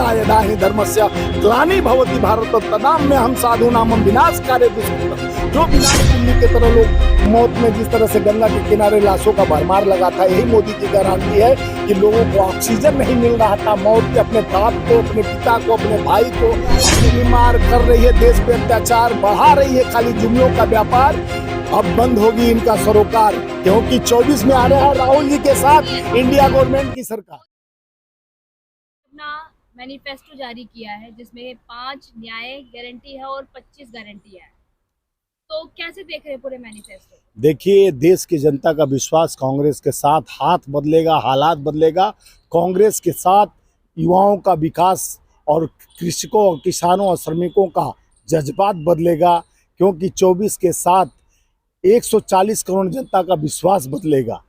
यदा यदा हि धर्मस्य ग्लानिर्भवति भारत तदाम्यहं साधूनां विनाशकाले दुष्कृतम्। जो विनाश दिल्ली की तरह लोग मौत में जिस तरह से गंगा के किनारे लाशों का भरमार लगा था, यही मोदी की गारंटी है कि लोगों को ऑक्सीजन नहीं मिल रहा था, मौत के अपने बाप को, अपने पिता को, अपने भाई को बीमार कर रही है, देश पे अत्याचार बढ़ा रही है, खाली जुमलों का व्यापार। अब बंद होगी इनका सरोकार, क्योंकि 24 में आ रहा है राहुल जी के साथ इंडिया गवर्नमेंट की सरकार। अपना मैनिफेस्टो जारी किया है जिसमें 5 न्याय गारंटी है और 25 गारंटी है, तो कैसे देख रहे हैं पूरे मैनिफेस्टो? देखिए, देश की जनता का विश्वास कांग्रेस के साथ, हाथ बदलेगा, हालात बदलेगा। कांग्रेस के साथ युवाओं का विकास और कृषकों, किसानों और श्रमिकों का जज्बात बदलेगा, क्योंकि 24 के साथ 140 करोड़ जनता का विश्वास बदलेगा।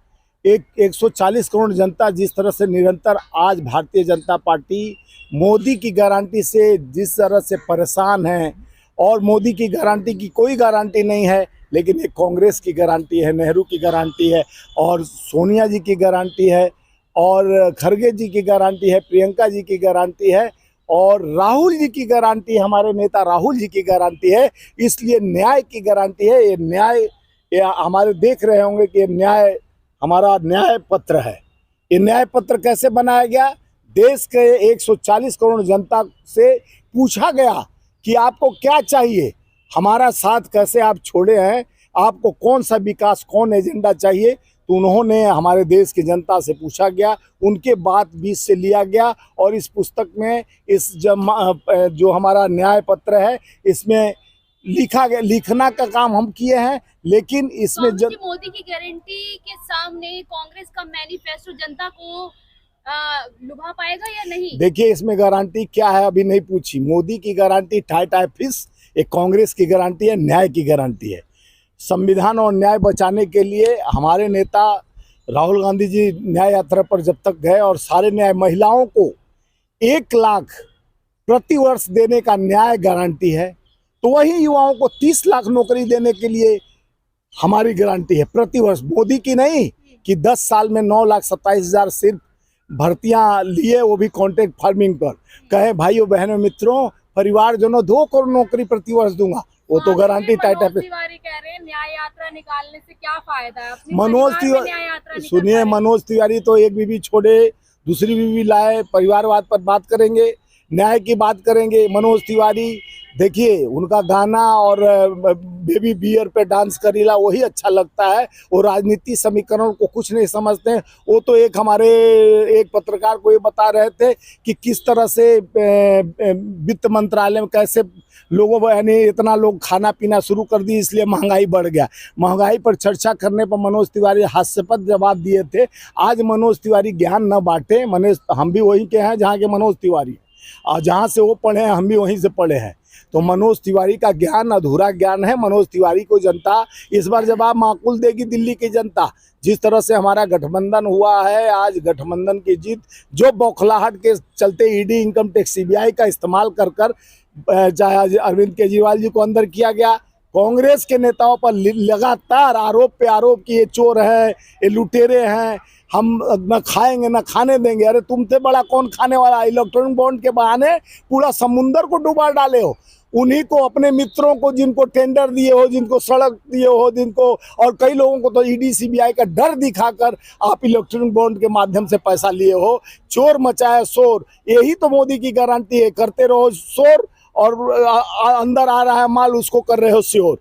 140 करोड़ जनता जिस तरह से निरंतर आज भारतीय जनता पार्टी मोदी की गारंटी से जिस तरह से परेशान है, और मोदी की गारंटी की कोई गारंटी नहीं है, लेकिन एक कांग्रेस की गारंटी है, नेहरू की गारंटी है, और सोनिया जी की गारंटी है, और खड़गे जी की गारंटी है, प्रियंका जी की गारंटी है, और राहुल जी की गारंटी, हमारे नेता राहुल जी की गारंटी है। इसलिए न्याय की गारंटी है। ये न्याय, हमारे देख रहे होंगे कि न्याय हमारा न्याय पत्र है। ये न्याय पत्र कैसे बनाया गया? देश के 140 करोड़ जनता से पूछा गया कि आपको क्या चाहिए, हमारा साथ कैसे आप छोड़े हैं, आपको कौन सा विकास, कौन एजेंडा चाहिए। तो उन्होंने हमारे देश की जनता से पूछा गया, उनके बात बीच से लिया गया, और इस पुस्तक में जो हमारा न्याय पत्र है, इसमें लिखा गया, लिखना का काम हम किए हैं। लेकिन इसमें मोदी की गारंटी के सामने कांग्रेस का मैनिफेस्टो जनता को लुभा पाएगा या नहीं? देखिए, इसमें गारंटी क्या है अभी नहीं पूछी। मोदी की गारंटी टाई फिश, एक कांग्रेस की गारंटी है, न्याय की गारंटी है। संविधान और न्याय बचाने के लिए हमारे नेता राहुल गांधी जी न्याय यात्रा पर जब तक गए, और सारे न्याय, महिलाओं को 1 लाख प्रति वर्ष देने का न्याय गारंटी है, तो वही युवाओं को 30 लाख नौकरी देने के लिए हमारी गारंटी है प्रति वर्ष। मोदी की नहीं कि 10 साल में 9,27,000 सिर्फ भर्तियां लिए, वो भी कॉन्ट्रैक्ट फार्मिंग पर। कहे भाइयों बहनों मित्रों परिवारजनों 2 करोड़ नौकरी प्रति वर्ष दूंगा, वो तो गारंटी टाइट है। तिवारी कह रहे हैं न्याय यात्रा निकालने से क्या फायदा है? मनोज तिवारी सुनिए, मनोज तिवारी तो एक बीवी छोड़े दूसरी बीवी लाए, परिवारवाद पर बात करेंगे, न्याय की बात करेंगे। मनोज तिवारी देखिए, उनका गाना और बेबी बियर पे डांस करीला वही अच्छा लगता है। वो राजनीति समीकरण को कुछ नहीं समझते हैं। वो तो एक हमारे एक पत्रकार को ये बता रहे थे कि किस तरह से वित्त मंत्रालय में कैसे लोगों, यानी इतना लोग खाना पीना शुरू कर दी, इसलिए महंगाई बढ़ गया। महंगाई पर चर्चा करने पर मनोज तिवारी हास्यास्पद जवाब दिए थे। आज मनोज तिवारी ज्ञान न बांटे। हम भी वहीं के हैं जहाँ के मनोज तिवारी, और जहाँ से वो पढ़े हैं हम भी वहीं से पढ़े हैं। तो मनोज तिवारी का ज्ञान अधूरा ज्ञान है। मनोज तिवारी को जनता इस बार जवाब माकूल देगी। दिल्ली की जनता, जिस तरह से हमारा गठबंधन हुआ है, आज गठबंधन की जीत, जो बौखलाहट के चलते ईडी, इनकम टैक्स, सीबीआई का इस्तेमाल कर चाहे अरविंद केजरीवाल जी को अंदर किया गया, कांग्रेस के नेताओं पर लगातार आरोप पे आरोप कि ये चोर है, ये लुटेरे हैं, हम न खाएंगे न खाने देंगे। अरे तुमसे बड़ा कौन खाने वाला? इलेक्ट्रॉनिक बॉन्ड के बहाने पूरा समुंदर को डुबा डाले हो। उन्हीं को, अपने मित्रों को, जिनको टेंडर दिए हो, जिनको सड़क दिए हो, जिनको, और कई लोगों को तो ईडी सीबीआई का डर दिखाकर आप इलेक्ट्रॉनिक बॉन्ड के माध्यम से पैसा लिए हो। चोर मचाया शोर, यही तो मोदी की गारंटी है। करते रहो शोर, और अंदर आ रहा है माल, उसको कर रहे हो श्योर।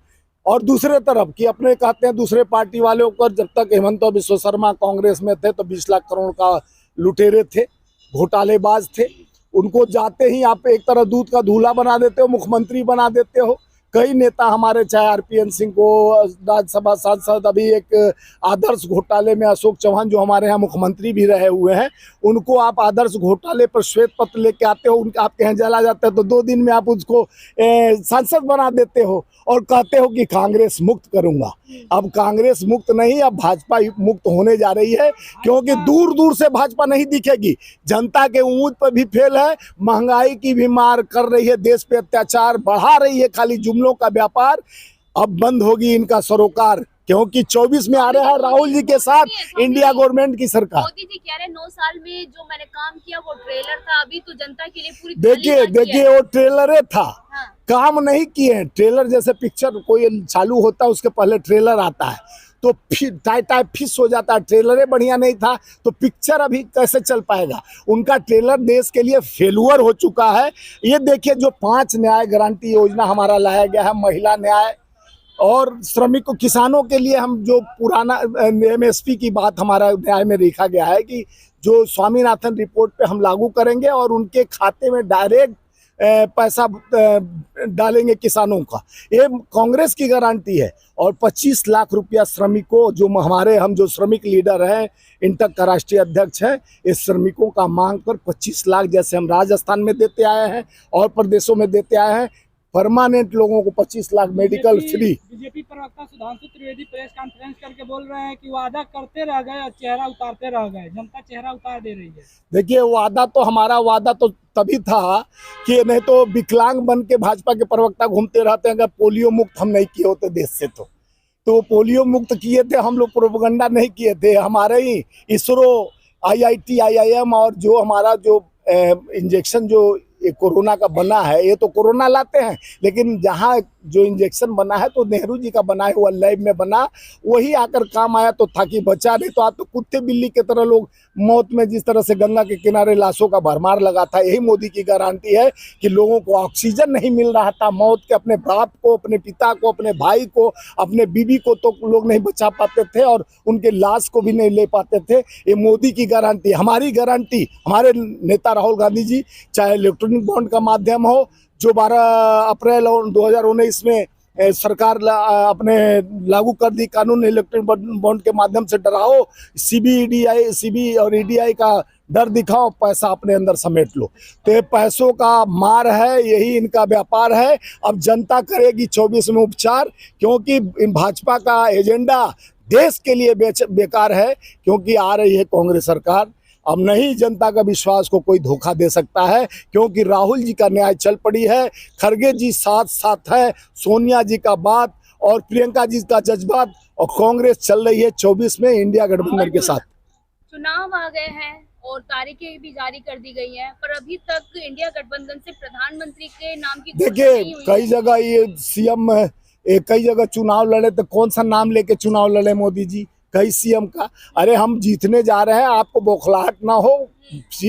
और दूसरे तरफ कि अपने कहते हैं दूसरे पार्टी वालों पर, जब तक हेमंत बिश्व शर्मा कांग्रेस में थे तो 20 लाख करोड़ का लुटेरे थे, घोटालेबाज थे। उनको जाते ही आप एक तरह दूध का धूला बना देते हो, मुख्यमंत्री बना देते हो। कई नेता हमारे, चाहे आरपीएन सिंह को राज्यसभा सांसद, अभी एक आदर्श घोटाले में अशोक चौहान जो हमारे यहाँ मुख्यमंत्री भी रहे हुए हैं, उनको आप आदर्श घोटाले पर श्वेत पत्र लेके आते हो, उनके आपके यहाँ जला जाता है तो 2 दिन में आप उसको सांसद बना देते हो, और कहते हो कि कांग्रेस मुक्त करूंगा। अब कांग्रेस मुक्त नहीं, अब भाजपा मुक्त होने जा रही है, क्योंकि दूर दूर से भाजपा नहीं दिखेगी। जनता के उम्मीद पर भी फेल है, महंगाई की भी मार कर रही है, देश पे अत्याचार बढ़ा रही है, खाली जुमलों का व्यापार। अब बंद होगी इनका सरोकार, क्योंकि 24 में आ रहा है राहुल जी के साथ इंडिया गवर्नमेंट की सरकार। मोदी जी कह रहे हैं 9 साल में जो मैंने काम किया वो ट्रेलर था, अभी तो जनता के लिए पूरी देखिए वो ट्रेलर था। हाँ। काम नहीं किए हैं। ट्रेलर जैसे पिक्चर कोई चालू होता है उसके पहले ट्रेलर आता है तो फिर टाइप फिस हो जाता है। ट्रेलर बढ़िया नहीं था तो पिक्चर अभी कैसे चल पाएगा। उनका ट्रेलर देश के लिए फेलुअर हो चुका है। ये देखिए जो 5 न्याय गारंटी योजना हमारा लाया गया है, महिला न्याय और श्रमिकों किसानों के लिए, हम जो पुराना MSP की बात हमारा न्याय में लिखा गया है कि जो स्वामीनाथन रिपोर्ट पे हम लागू करेंगे और उनके खाते में डायरेक्ट पैसा डालेंगे किसानों का। ये कांग्रेस की गारंटी है। और 25 लाख रुपया श्रमिकों जो हम जो श्रमिक लीडर हैं, इंटक का राष्ट्रीय अध्यक्ष है, इस श्रमिकों का मांग पर 25 लाख जैसे हम राजस्थान में देते आए हैं और प्रदेशों में देते आए हैं, परमानेंट लोगों को 25 लाख मेडिकल फ्री। बीजेपी प्रवक्ता सुधांशु त्रिवेदी प्रेस कॉन्फ्रेंस करके बोल रहे हैं कि वादा करते रह गए और चेहरा उतारते रह गए, जनता चेहरा उतार दे रही है। देखिए वादा तो हमारा वादा तो तभी था कि नहीं तो विकलांग बन के भाजपा के प्रवक्ता घूमते रहते हैं। अगर पोलियो मुक्त हम नहीं किए होते देश से तो पोलियो मुक्त किए थे हम लोग, प्रोपेगेंडा नहीं किए थे। हमारे ही इसरो, IIT, IIM और जो हमारा जो इंजेक्शन जो कोरोना का बना है, ये तो कोरोना लाते हैं, लेकिन जहाँ जो इंजेक्शन बना है तो नेहरू जी का बनाया हुआ लैब में बना, वही आकर काम आया तो था कि बचा। नहीं तो आप तो कुत्ते बिल्ली की तरह लोग मौत में जिस तरह से गंगा के किनारे लाशों का भरमार लगा था। यही मोदी की गारंटी है कि लोगों को ऑक्सीजन नहीं मिल रहा था, मौत के अपने बाप को, अपने पिता को, अपने भाई को, अपने बीबी को तो लोग नहीं बचा पाते थे और उनके लाश को भी नहीं ले पाते थे। ये मोदी की गारंटी, हमारी गारंटी, हमारे नेता राहुल गांधी जी, चाहे इलेक्ट्रॉनिक बॉन्ड का माध्यम हो जो 12 अप्रैल 2019 में सरकार अपने लागू कर दी कानून, इलेक्ट्रॉनिक बॉन्ड के माध्यम से डराओ, CBI और EDI का डर दिखाओ, पैसा अपने अंदर समेट लो। तो पैसों का मार है, यही इनका व्यापार है। अब जनता करेगी 24 में उपचार, क्योंकि इन भाजपा का एजेंडा देश के लिए बेकार है, क्योंकि आ रही है कांग्रेस सरकार। अब नहीं जनता का विश्वास को कोई धोखा दे सकता है, क्योंकि राहुल जी का न्याय चल पड़ी है, खड़गे जी साथ साथ है, सोनिया जी का बात और प्रियंका जी का जज्बात, और कांग्रेस चल रही है 24 में इंडिया गठबंधन के साथ। चुनाव आ गए हैं और तारीखें भी जारी कर दी गई हैं, पर अभी तक इंडिया गठबंधन से प्रधानमंत्री के नाम की देखिए कई जगह ये CM कई जगह चुनाव लड़े, तो कौन सा नाम लेके चुनाव लड़े मोदी जी, कई CM का। अरे हम जीतने जा रहे हैं, आपको बौखलाहट ना हो।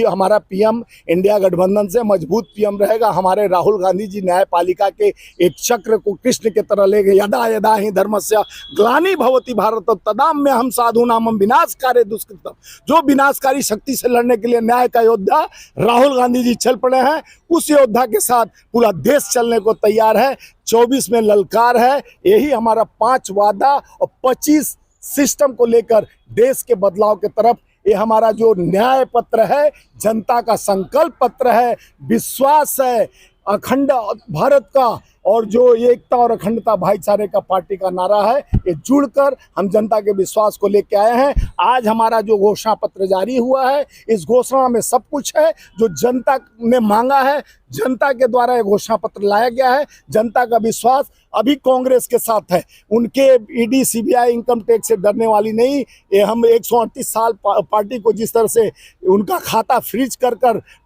हमारा PM इंडिया गठबंधन से मजबूत PM रहेगा। हमारे राहुल गांधी जी न्यायपालिका के एक चक्र को कृष्ण के तरह ले गए। यदा यदा ही धर्मस्य ग्लानि भवति भारत तदाम में हम साधु नाम विनाशकारी दुष्कृतम। जो विनाशकारी शक्ति से लड़ने के लिए न्याय का योद्धा राहुल गांधी जी चल पड़े हैं, उस योद्धा के साथ पूरा देश चलने को तैयार है। 24 में ललकार है, यही हमारा 5 वादा और 25 सिस्टम को लेकर देश के बदलाव के तरफ ये हमारा जो न्याय पत्र है, जनता का संकल्प पत्र है, विश्वास है अखंड भारत का, और जो एकता और अखंडता भाईचारे का पार्टी का नारा है, ये जुड़कर हम जनता के विश्वास को लेके आए हैं। आज हमारा जो घोषणा पत्र जारी हुआ है, इस घोषणा में सब कुछ है जो जनता ने मांगा है। जनता के द्वारा ये घोषणा पत्र लाया गया है। जनता का विश्वास अभी कांग्रेस के साथ है। उनके ED CBI इनकम टैक्स से डरने वाली नहीं। ये हम 138 साल पार्टी को जिस तरह से उनका खाता फ्रीज कर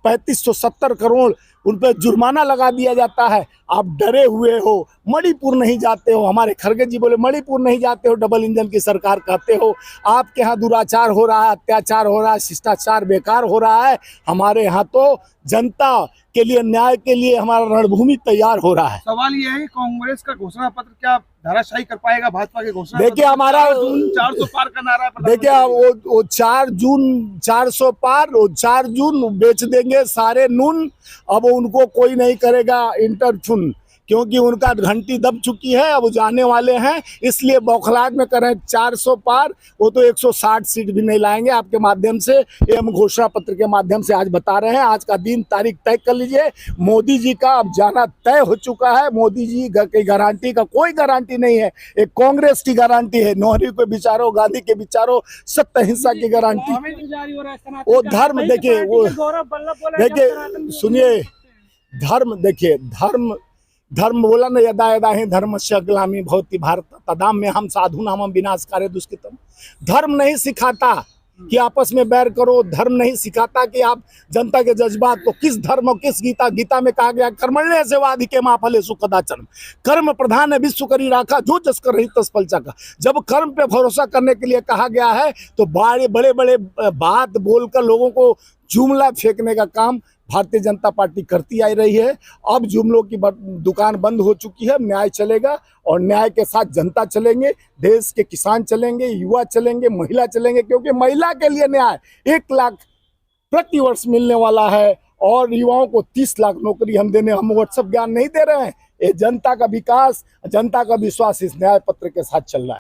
3570 करोड़ उन पर जुर्माना लगा दिया जाता है, आप डरे हुए हो, मणिपुर नहीं जाते हो। हमारे खड़गे जी बोले मणिपुर नहीं जाते हो, डबल इंजन की सरकार कहते हो। आपके यहाँ दुराचार हो रहा है, अत्याचार हो रहा है, शिष्टाचार बेकार हो रहा है। हमारे यहाँ तो जनता के लिए, न्याय के लिए हमारा रणभूमि तैयार हो रहा है। सवाल यह है कि कांग्रेस का घोषणा पत्र क्या धाराशाही कर पाएगा भाजपा के घोषणा? देखिए हमारा 400 पार का नारा है। देखिए वो 4 जून 400 पार, वो 4 जून बेच देंगे सारे नून। अब उनको कोई नहीं करेगा इंटरचुन, क्योंकि उनका घंटी दब चुकी है, अब जाने वाले हैं। इसलिए बौखलाहट में करें 400 पार, वो तो 160 सीट भी नहीं लाएंगे आपके माध्यम से। ये हम घोषणा पत्र के माध्यम से आज बता रहे हैं। आज का दिन तारीख तय कर लीजिए। मोदी जी का अब जाना तय हो चुका है। मोदी जी की गारंटी का कोई गारंटी नहीं है, एक कांग्रेस की गारंटी है। नेहरू के विचारों, गांधी के विचारों, सत्य अहिंसा की गारंटी। वो धर्म देखिए, वो देखिए सुनिए, धर्म देखिए, धर्म धर्म बोला न, यदा यदा ही धर्मस्य ग्लानि भवति भारत तदाम में हम साधु नाम विनाशकार्य दुष्कृतम। धर्म नहीं सिखाता कि आपस में बैर करो, धर्म नहीं सिखाता कि आप जनता के जज्बात को, किस धर्म और किस गीता में कहा गया कर्मण्य से वाधिके मां फलेषु कदाचन, कर्म प्रधान है विश्व करी राखा जो जस कर रही तस फल चाखा। जब कर्म पे भरोसा करने के लिए कहा गया है तो बड़े बड़े बात बोलकर लोगों को जुमला फेंकने का काम भारतीय जनता पार्टी करती आ रही है। अब जुमलों की दुकान बंद हो चुकी है, न्याय चलेगा और न्याय के साथ जनता चलेंगे, देश के किसान चलेंगे, युवा चलेंगे, महिला चलेंगे, क्योंकि महिला के लिए न्याय 1 लाख प्रति वर्ष मिलने वाला है और युवाओं को 30 लाख नौकरी हम व्हाट्सएप ज्ञान नहीं दे रहे हैं। ये जनता का विकास, जनता का विश्वास इस न्याय पत्र के साथ चल रहा है।